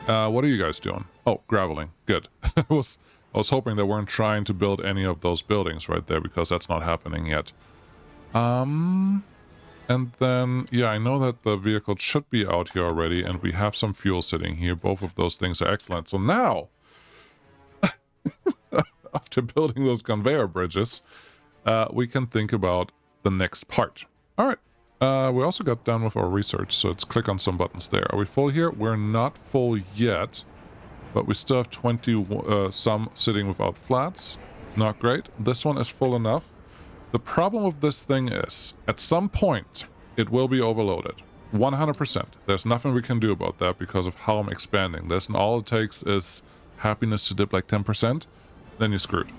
What are you guys doing? Oh, graveling. Good. I was hoping they weren't trying to build any of those buildings right there, because that's not happening yet. And then, yeah, I know that the vehicle should be out here already, and we have some fuel sitting here. Both of those things are excellent. So now, after building those conveyor bridges, we can think about the next part. All right. We also got done with our research, so let's click on some buttons there. Are we full here? We're not full yet, but we still have 20 some sitting without flats. Not great. This one is full enough. The problem with this thing is, at some point, it will be overloaded. 100%. There's nothing we can do about that because of how I'm expanding this, and all it takes is happiness to dip like 10%, then you're screwed.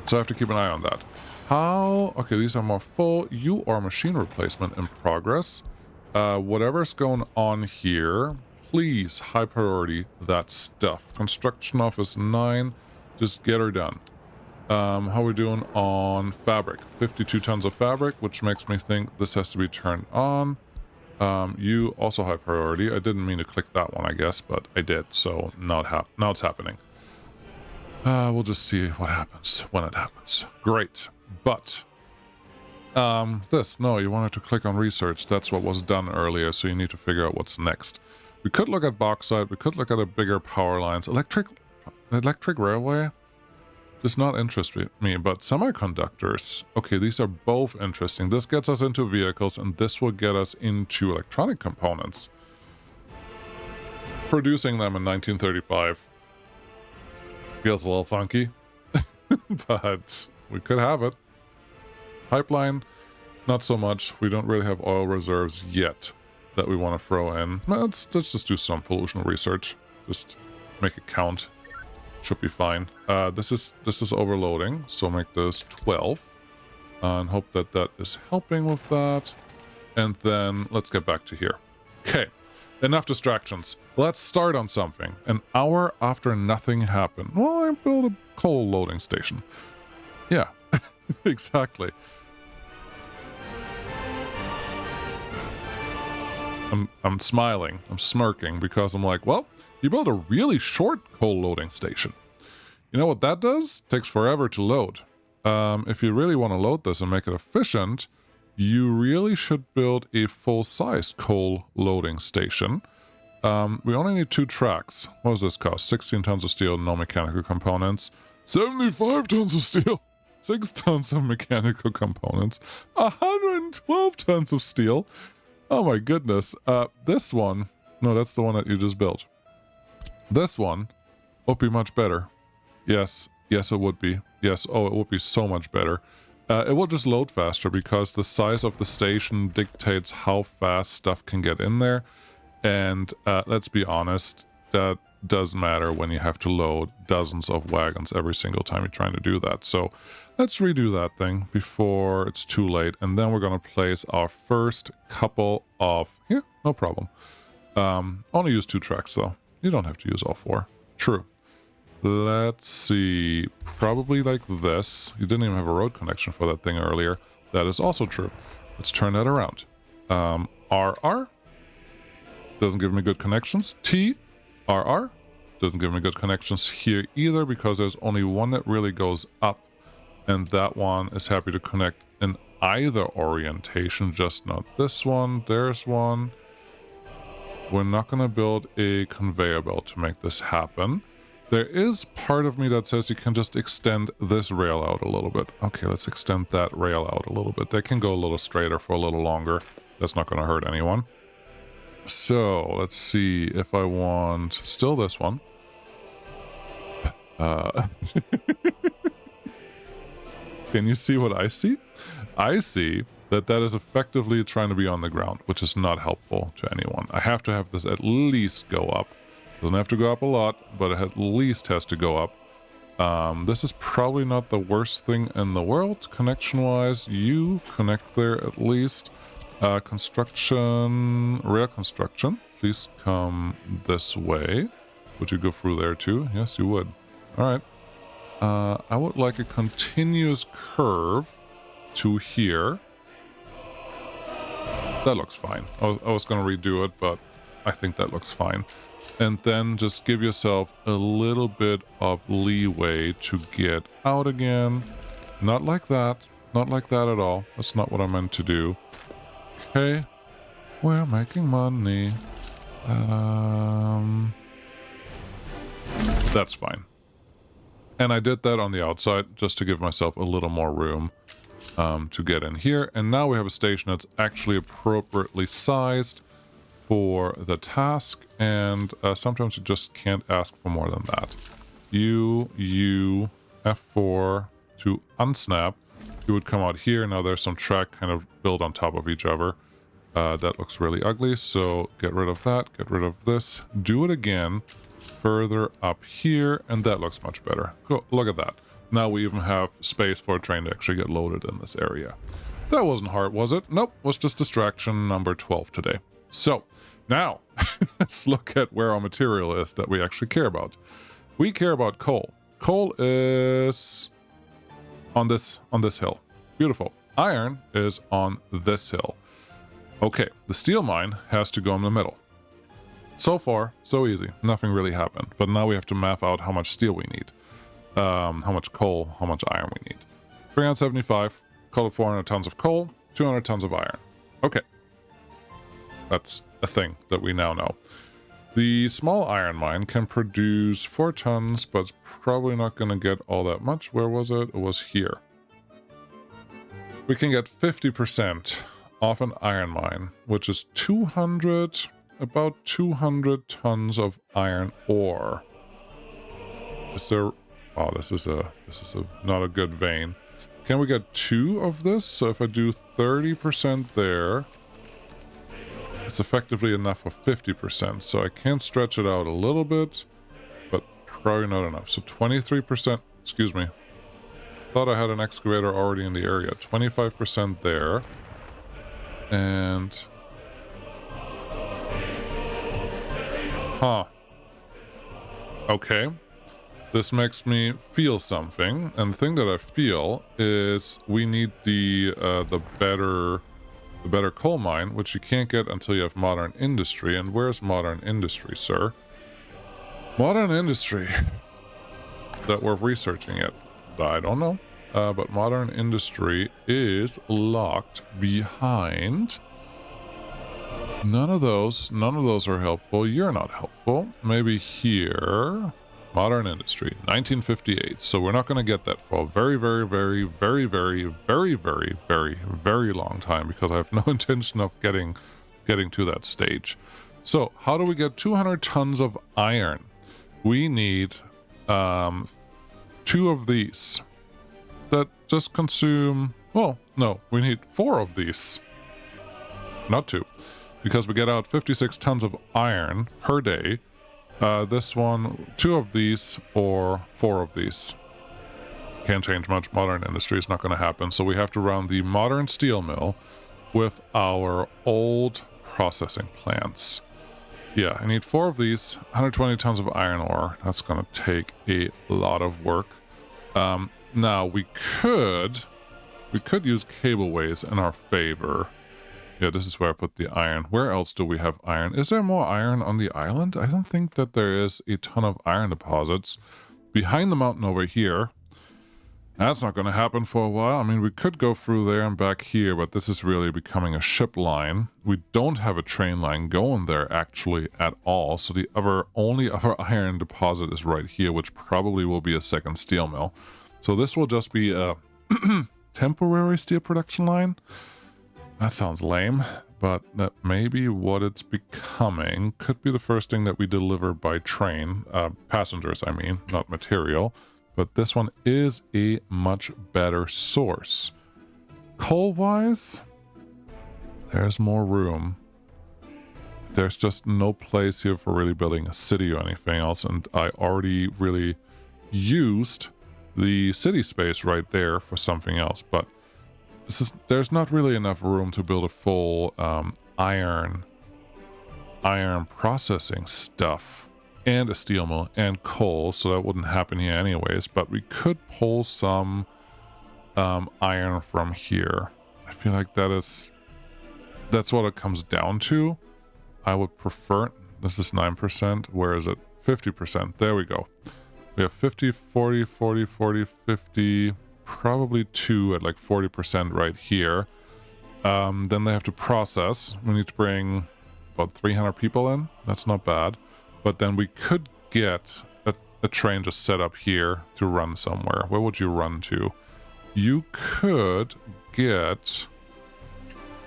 So I have to keep an eye on that. How? Okay, these are more full. You are machine replacement in progress. Whatever's going on here, please high priority that stuff. Construction office 9, just get her done. How are we doing on fabric? 52 tons of fabric, which makes me think this has to be turned on. You also high priority. I didn't mean to click that one, I guess, but I did, so now it's happening. We'll just see what happens when it happens. Great. But no, you wanted to click on research. That's what was done earlier, so you need to figure out what's next. We could look at bauxite. We could look at a bigger power lines. Electric railway does not interest me, but semiconductors. Okay, these are both interesting. This gets us into vehicles, and this will get us into electronic components. Producing them in 1935 feels a little funky, but we could have it. Pipeline, not so much. We don't really have oil reserves yet that we want to throw in. Let's just do some pollution research. Just make it count. Should be fine. This is overloading, so make this 12. And hope that that is helping with that. And then let's get back to here. Okay, enough distractions. Let's start on something. An hour after nothing happened. Well, I built a coal loading station. Yeah, exactly. I'm smiling. I'm smirking because I'm like, well, you built a really short coal loading station. You know what that does? Takes forever to load. If you really want to load this and make it efficient, you really should build a full-sized coal loading station. We only need 2 tracks. What does this cost? 16 tons of steel, no mechanical components. 75 tons of steel, 6 tons of mechanical components, 112 tons of steel. Oh my goodness. This one, no, that's the one that you just built. This one would be much better. Yes, it would be. Yes, oh, it would be so much better. It will just load faster because the size of the station dictates how fast stuff can get in there. And let's be honest, that does matter when you have to load dozens of wagons every single time you're trying to do that. So let's redo that thing before it's too late. And then we're going to place our first couple of... Here, no problem. Only use 2 tracks though. You don't have to use all 4. True. Let's see. Probably like this. You didn't even have a road connection for that thing earlier. That is also true. Let's turn that around. RR. Doesn't give me good connections. T. RR. Doesn't give me good connections here either because there's only one that really goes up. And that one is happy to connect in either orientation, just not this one. There's one. We're not going to build a conveyor belt to make this happen. There is part of me that says you can just extend this rail out a little bit. Okay, let's extend that rail out a little bit. They can go a little straighter for a little longer. That's not going to hurt anyone. So, let's see if I want... Still this one. Can you see what I see? I see that that is effectively trying to be on the ground, which is not helpful to anyone. I have to have this at least go up. Doesn't have to go up a lot, but it at least has to go up. This is probably not the worst thing in the world, connection-wise. You connect there at least. Construction, rail construction. Please come this way. Would you go through there too? Yes, you would. All right. I would like a continuous curve to here. That looks fine. I was going to redo it, but I think that looks fine. And then just give yourself a little bit of leeway to get out again. Not like that. Not like that at all. That's not what I meant to do. Okay. We're making money. That's fine. And I did that on the outside just to give myself a little more room to get in here. And now we have a station that's actually appropriately sized for the task. And sometimes you just can't ask for more than that. F4 to unsnap. You would come out here. Now there's some track kind of built on top of each other. That looks really ugly. So get rid of that. Get rid of this. Do it again. Further up here, and that looks much better. Cool. Look at that. Now we even have space for a train to actually get loaded in this area. That wasn't hard, was it? Nope, was just distraction number 12 today. So now let's look at where our material is that we actually care about. We care about coal. Coal is on this hill. Beautiful. Iron is on this hill. Okay, the steel mine has to go in the middle. So far, so easy. Nothing really happened. But now we have to map out how much steel we need. How much coal, how much iron we need. 375, call it 400 tons of coal, 200 tons of iron. Okay. That's a thing that we now know. The small iron mine can produce 4 tons, but it's probably not going to get all that much. Where was it? It was here. We can get 50% off an iron mine, which is 200... about 200 tons of iron ore. Is there... oh, this is not a good vein. Can we get 2 of this? So if I do 30% there, it's effectively enough for 50%. So I can stretch it out a little bit, but probably not enough. So 23%, excuse me. Thought I had an excavator already in the area. 25% there. And... huh. Okay. This makes me feel something, and the thing that I feel is we need the better coal mine, which you can't get until you have modern industry. And where's modern industry, sir? Modern industry. Is that worth researching it? I don't know. But modern industry is locked behind. None of those are helpful. You're not helpful. Maybe here. Modern industry, 1958. So we're not going to get that for a very, very, very, very, very, very, very, very, very long time, because I have no intention of getting to that stage. So how do we get 200 tons of iron? We need 2 of these that just consume... well, no, we need 4 of these. Not 2. Because we get out 56 tons of iron per day. This one, 2 of these or 4 of these. Can't change much. Modern industry is not going to happen. So we have to run the modern steel mill with our old processing plants. Yeah, I need 4 of these, 120 tons of iron ore. That's going to take a lot of work. Now we could use cableways in our favor. Yeah, this is where I put the iron. Where else do we have iron? Is there more iron on the island? I don't think that there is a ton of iron deposits. Behind the mountain over here. That's not going to happen for a while. I mean, we could go through there and back here, but this is really becoming a ship line. We don't have a train line going there actually at all. So the only other iron deposit is right here, which probably will be a second steel mill. So this will just be a temporary steel production line. That sounds lame, but that may be what it's becoming. Could be the first thing that we deliver by train. Passengers, I mean, not material. But this one is a much better source. Coal-wise, there's more room. There's just no place here for really building a city or anything else. And I already really used the city space right there for something else. But there's not really enough room to build a full iron processing stuff and a steel mill and coal, so that wouldn't happen here anyways. But we could pull some iron from here. I feel like that's what it comes down to. I would prefer... this is 9%. Where is it? 50%. There we go. We have 50, 40, 40, 40, 50... probably 2 at like 40% right here. Then they have to process. We need to bring about 300 people in. That's not bad. But then we could get a a train just set up here to run somewhere. Where would you run to? You could get...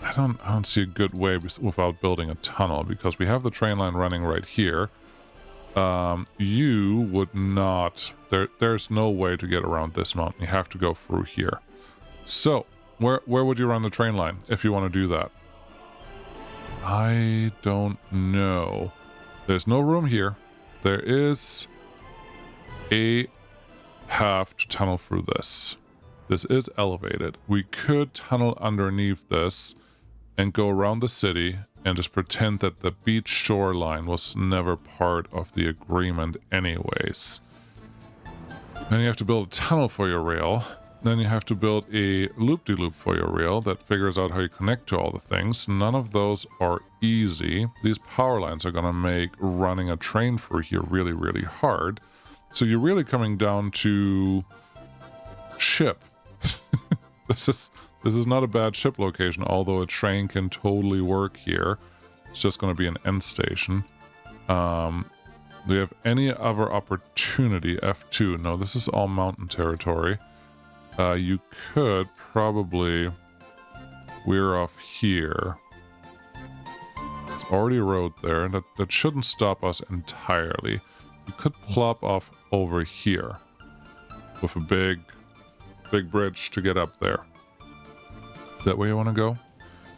I don't see a good way without building a tunnel, because we have the train line running right here. You would not... There's no way to get around this mountain. You have to go through here. So, where would you run the train line if you want to do that? I don't know. There's no room here. There is a path to tunnel through this. This is elevated. We could tunnel underneath this and go around the city and just pretend that the beach shoreline was never part of the agreement anyways. Then you have to build a tunnel for your rail. Then you have to build a loop-de-loop for your rail that figures out how you connect to all the things. None of those are easy. These power lines are going to make running a train through here really, really hard. So you're really coming down to ship. This is not a bad ship location, although a train can totally work here. It's just going to be an end station. Do you have any other opportunity? F2. No, this is all mountain territory. You could probably weir off here. There's already a road there. That shouldn't stop us entirely. You could plop off over here with a big bridge to get up there. Is that where you want to go?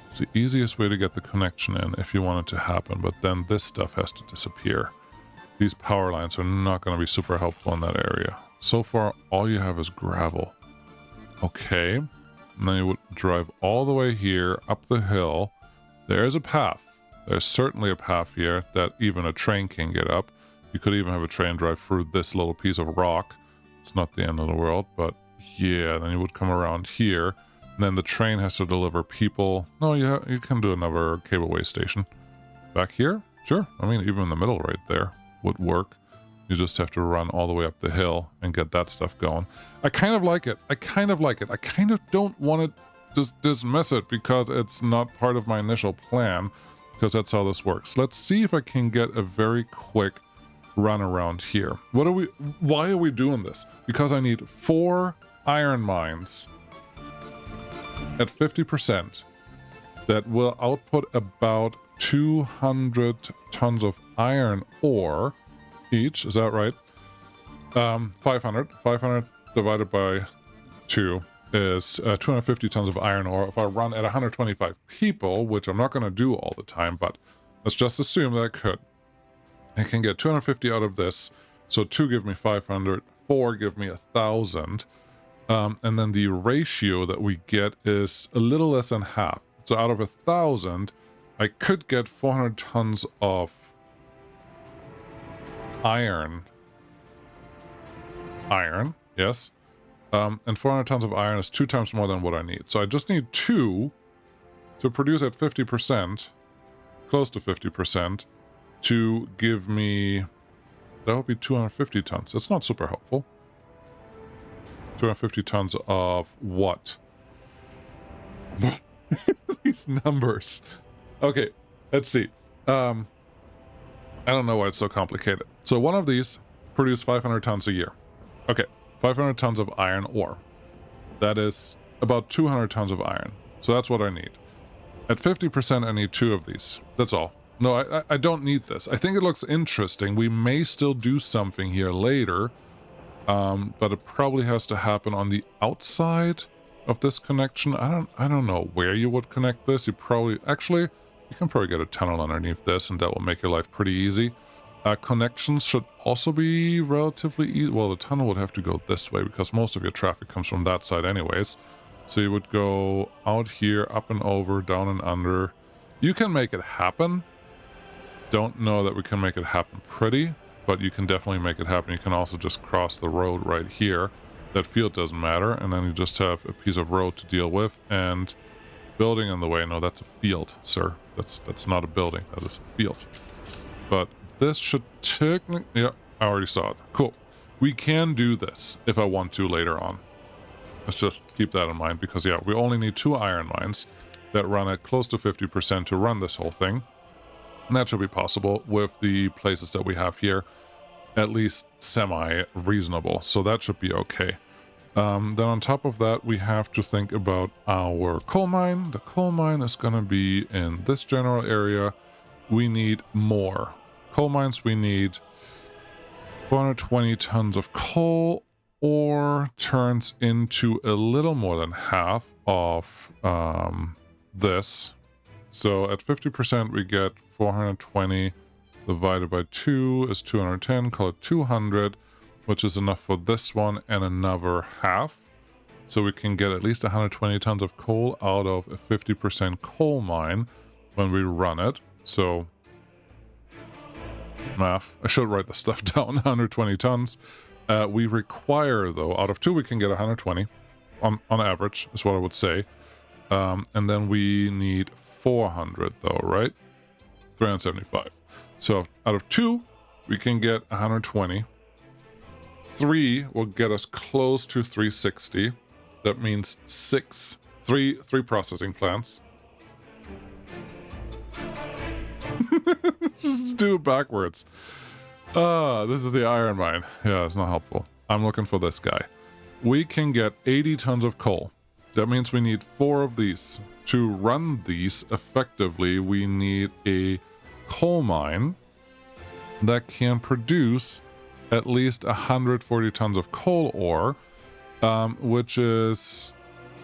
It's the easiest way to get the connection in if you want it to happen, but then this stuff has to disappear. These power lines are not going to be super helpful in that area. So far, all you have is gravel. Okay, and then you would drive all the way here up the hill. There's a path. There's certainly a path here that even a train can get up. You could even have a train drive through this little piece of rock. It's not the end of the world, but yeah, then you would come around here. And then the train has to deliver people. No, you can do another cableway station. Back here? Sure. I mean, even in the middle right there would work. You just have to run all the way up the hill and get that stuff going. I kind of like it. I kind of don't want to just dismiss it because it's not part of my initial plan, because that's how this works. Let's see if I can get a very quick run around here. Why are we doing this? Because I need 4 iron mines at 50% that will output about 200 tons of iron ore each. Is that right? 500 divided by 2 is 250 tons of iron ore. If I run at 125 people, which I'm not going to do all the time, but let's just assume that I could. I can get 250 out of this. So 2 give me 500, 4 give me 1,000. And then the ratio that we get is a little less than half. So out of 1,000, I could get 400 tons of iron, yes. And 400 tons of iron is 2 times more than what I need. So I just need 2 to produce at 50%, close to 50%, to give me, that would be 250 tons. That's not super helpful. 250 tons of what? These numbers. Okay, let's see. I don't know why it's so complicated. So one of these produce 500 tons a year. Okay, 500 tons of iron ore. That is about 200 tons of iron. So that's what I need. At 50%, I need 2 of these. That's all. No, I don't need this. I think it looks interesting. We may still do something here later, but it probably has to happen on the outside of this connection. I don't know where you would connect this. You can probably get a tunnel underneath this, and that will make your life pretty easy. Connections should also be relatively easy. Well, the tunnel would have to go this way because most of your traffic comes from that side anyways. So you would go out here, up and over, down and under. You can make it happen. Don't know that we can make it happen pretty, but you can definitely make it happen. You can also just cross the road right here. That field doesn't matter, and then you just have a piece of road to deal with, and building in the way. No, that's a field, sir. That's not a building. That is a field. But this should technically... Yeah, I already saw it. Cool. We can do this if I want to later on. Let's just keep that in mind, because, yeah, we only need 2 iron mines that run at close to 50% to run this whole thing. And that should be possible with the places that we have here. at least semi-reasonable, so that should be okay. Then on top of that, we have to think about our coal mine. The coal mine is going to be in this general area. We need more coal mines. We need 420 tons of coal, or turns into a little more than half of this. So at 50%, we get 420 divided by 2 is 210, call it 200, which is enough for this one and another half. So we can get at least 120 tons of coal out of a 50% coal mine when we run it. So math, I should write the stuff down. 120 tons. We require, though, out of 2 we can get 120 on average is what I would say. And then we need 400 though, right? 375. So out of 2 we can get 120. 3 will get us close to 360. That means three processing plants. Just do it backwards. This is the iron mine. Yeah, it's not helpful. I'm looking for this guy. We can get 80 tons of coal. That means we need 4 of these. To run these effectively, we need a coal mine that can produce at least 140 tons of coal ore, which is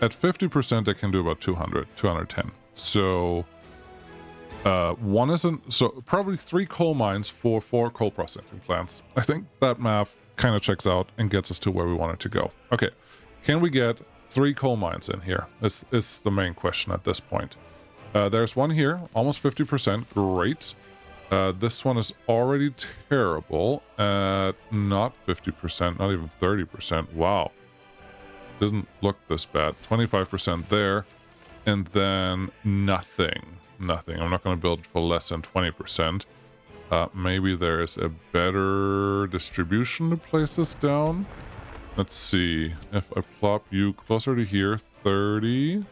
at 50%, it can do about 210. So one isn't, so probably 3 coal mines for 4 coal processing plants. I think that math kind of checks out and gets us to where we want it to go. Okay, can we get 3 coal mines in here? This is the main question at this point. There's one here, almost 50%, great. This one is already terrible at not 50%, not even 30%. Wow. Doesn't look this bad. 25% there, and then nothing. Nothing. I'm not going to build for less than 20%. Maybe there is a better distribution to place this down. Let's see. If I plop you closer to here, 30.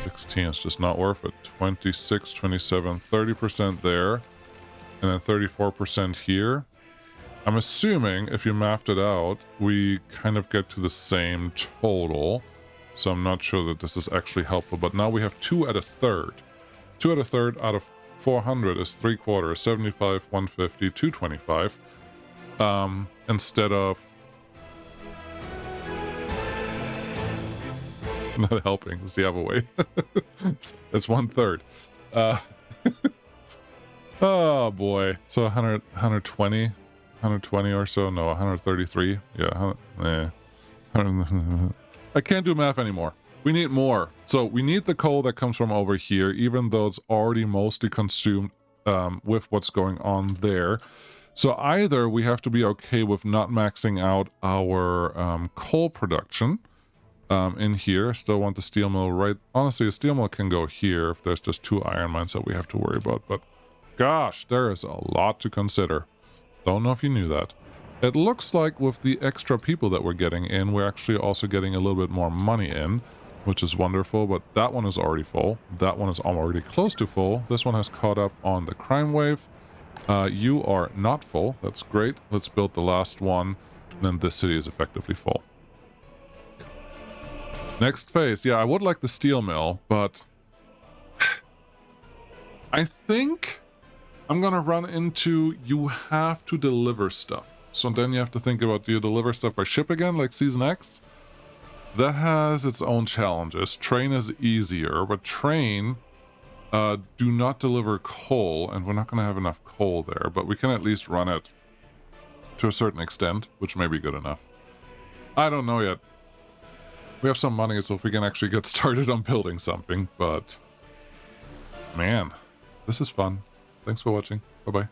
16 is just not worth it. 26, 27, 30% there. And then 34% here. I'm assuming if you mapped it out, we kind of get to the same total. So I'm not sure that this is actually helpful. But now we have 2 at a third. 2 at a third out of 400 is 3/4. 75, 150, 225. Instead of... Not helping, it's the other way. It's 1/3. Oh boy. So 120 or so. No, 133. Yeah. I can't do math anymore. We need more. So we need the coal that comes from over here, even though it's already mostly consumed with what's going on there. So either we have to be okay with not maxing out our coal production in here. Still want the steel mill, right? Honestly, a steel mill can go here if there's just 2 iron mines that we have to worry about. But gosh, there is a lot to consider. Don't know if you knew that. It looks like with the extra people that we're getting in, we're actually also getting a little bit more money in, which is wonderful. But that one is already full. That one is already close to full. This one has caught up on the crime wave. You are not full. That's great. Let's build the last one. Then this city is effectively full. Next phase. Yeah, I would like the steel mill, but I think I'm gonna run into you have to deliver stuff. So then you have to think about, do you deliver stuff by ship again, like Season X? That has its own challenges. Train is easier, but train do not deliver coal, and we're not going to have enough coal there, but we can at least run it to a certain extent, which may be good enough. I don't know yet. We have some money, so if we can actually get started on building something, but man, this is fun. Thanks for watching. Bye-bye.